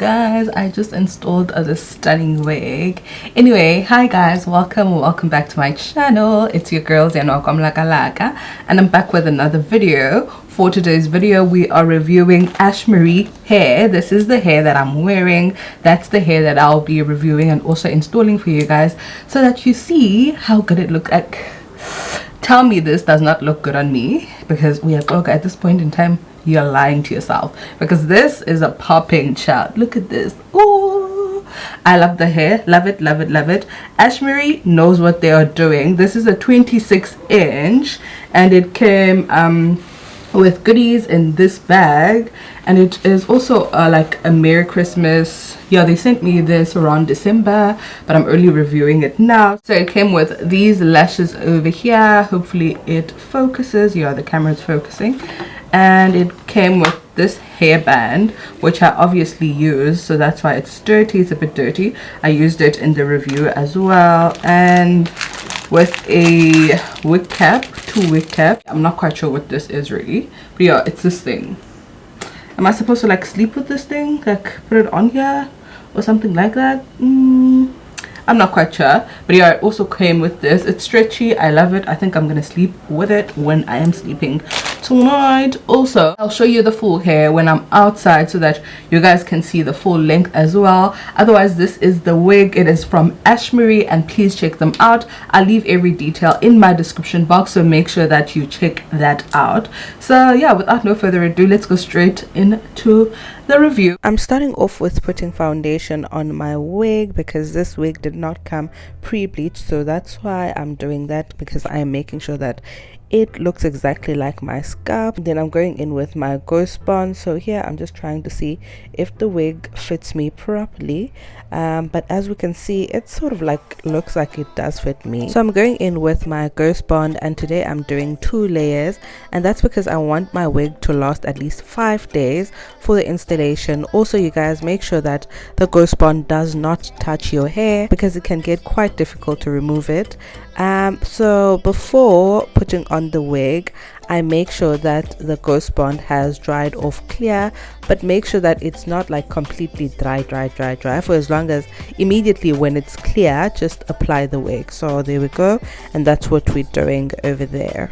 guys, I just installed this stunning wig. Anyway, hi guys, welcome back to my channel. It's your girl Zeno Laka, and I'm back with another video. For today's video, we are reviewing Ashimary Hair. This is the hair that I'm wearing. That's the hair that I'll be reviewing and also installing for you guys so that you see how good it looks like. Tell me this does not look good on me, because we are okay at this point in time. You're lying to yourself, because this is a popping child. Look at this. Ooh, I love the hair. Love it. Ashimary knows what they are doing. This is a 26-inch and it came with goodies in this bag, and it is also like a Merry Christmas. Yeah, they sent me this around December, but I'm only reviewing it now. So it came with these lashes over here. Hopefully it focuses. Yeah, the camera is focusing. And it came with this hairband, which I obviously use, so that's why it's dirty. It's a bit dirty. I used it in the review as well. And with a wig cap, 2 wig cap. I'm not quite sure what this is really, but yeah, it's this thing. Am I supposed to like sleep with this thing, like put it on here or something like that? I'm not quite sure, but yeah, it also came with this. It's stretchy. I love it. I think I'm gonna sleep with it when I am sleeping tonight. Also, I'll show you the full hair when I'm outside so that you guys can see the full length as well. Otherwise, this is the wig. It is from Ashimary, and please check them out. I'll leave every detail in my description box, so make sure that you check that out. So yeah, without no further ado, let's go straight into the review. I'm starting off with putting foundation on my wig because this wig did not come pre-bleached, so that's why I'm doing that, because I am making sure that it looks exactly like my scalp. Then I'm going in with my ghost bond. So here I'm just trying to see if the wig fits me properly, but as we can see, it sort of like looks like it does fit me. So I'm going in with my ghost bond, and today I'm doing 2 layers, and that's because I want my wig to last at least 5 days for the installation. Also, you guys, make sure that the ghost bond does not touch your hair, because it can get quite difficult to remove it. So before putting on the wig, I make sure that the ghost bond has dried off clear, but make sure that it's not like completely dry for as long as immediately when it's clear, just apply the wig. So there we go, and that's what we're doing over there.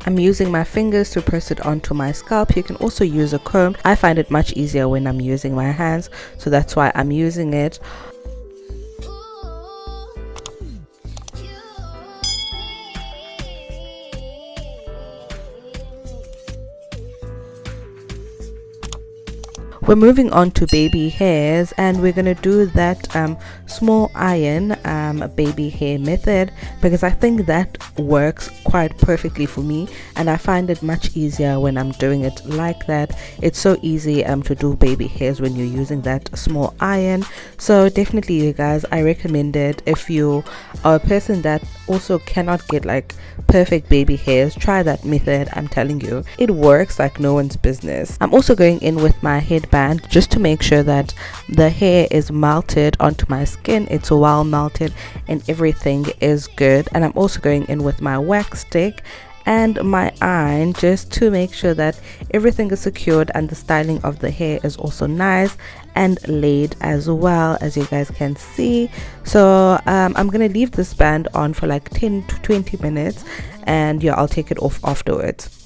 I'm using my fingers to press it onto my scalp. You can also use a comb. I find it much easier when I'm using my hands, so that's why I'm using it. We're moving on to baby hairs, and we're gonna do that small iron baby hair method, because I think that works quite perfectly for me, and I find it much easier when I'm doing it like that. It's so easy to do baby hairs when you're using that small iron. So definitely, you guys, I recommend it. If you are a person that also cannot get like perfect baby hairs, try that method. I'm telling you, it works like no one's business. I'm also going in with my headband just to make sure that the hair is melted onto my skin. It's well melted and everything is good. And I'm also going in with my wax stick and my iron just to make sure that everything is secured and the styling of the hair is also nice and laid as well, as you guys can see. So I'm gonna leave this band on for like 10 to 20 minutes, and yeah, I'll take it off afterwards.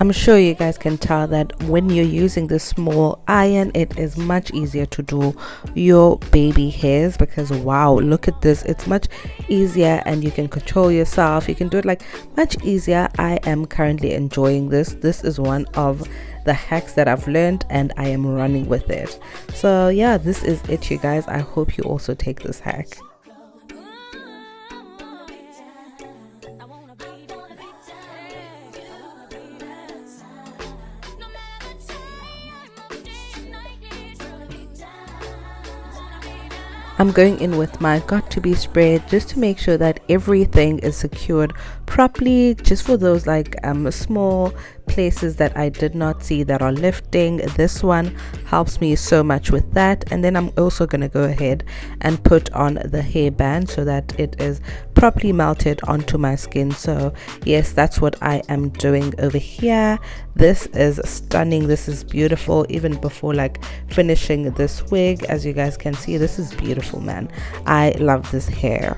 I'm sure you guys can tell that when you're using the small iron, it is much easier to do your baby hairs, because wow, look at this, it's much easier and you can control yourself, you can do it like much easier. I am currently enjoying this. This is one of the hacks that I've learned and I am running with it. So yeah, this is it, you guys. I hope you also take this hack. I'm going in with my got to be spread just to make sure that everything is secured properly, just for those like small places that I did not see that are lifting. This one helps me so much with that. And then I'm also going to go ahead and put on the hairband so that it is properly melted onto my skin. So yes, that's what I am doing over here. This is stunning, this is beautiful. Even before like finishing this wig, as you guys can see, this is beautiful, man. I love this hair.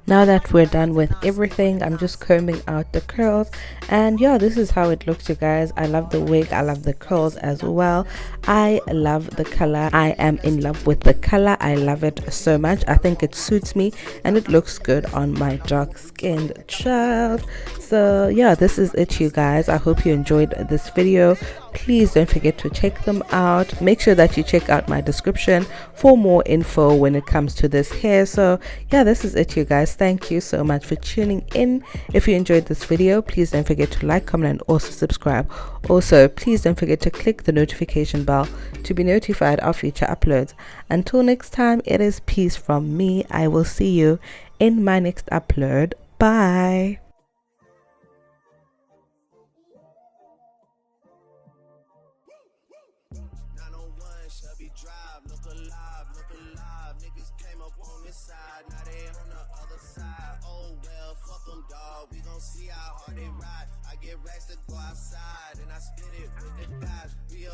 Now that we're done with everything, I'm just combing out the curls, and yeah, this is how it looks, you guys. I love the wig, I love the curls as well. I love the color. I am in love with the color. I love it so much. I think it suits me and it looks good on my dark skinned child. So yeah, this is it, you guys. I hope you enjoyed this video. Please don't forget to check them out. Make sure that you check out my description for more info when it comes to this hair. So yeah, this is it, you guys. Thank you so much for tuning in. If you enjoyed this video, please don't forget to like, comment, and also subscribe. Also, please don't forget to click the notification bell to be notified of future uploads. Until next time, it is peace from me. I will see you in my next upload. Bye. See how hard they ride. I get racks to go outside and I spit it with the guys.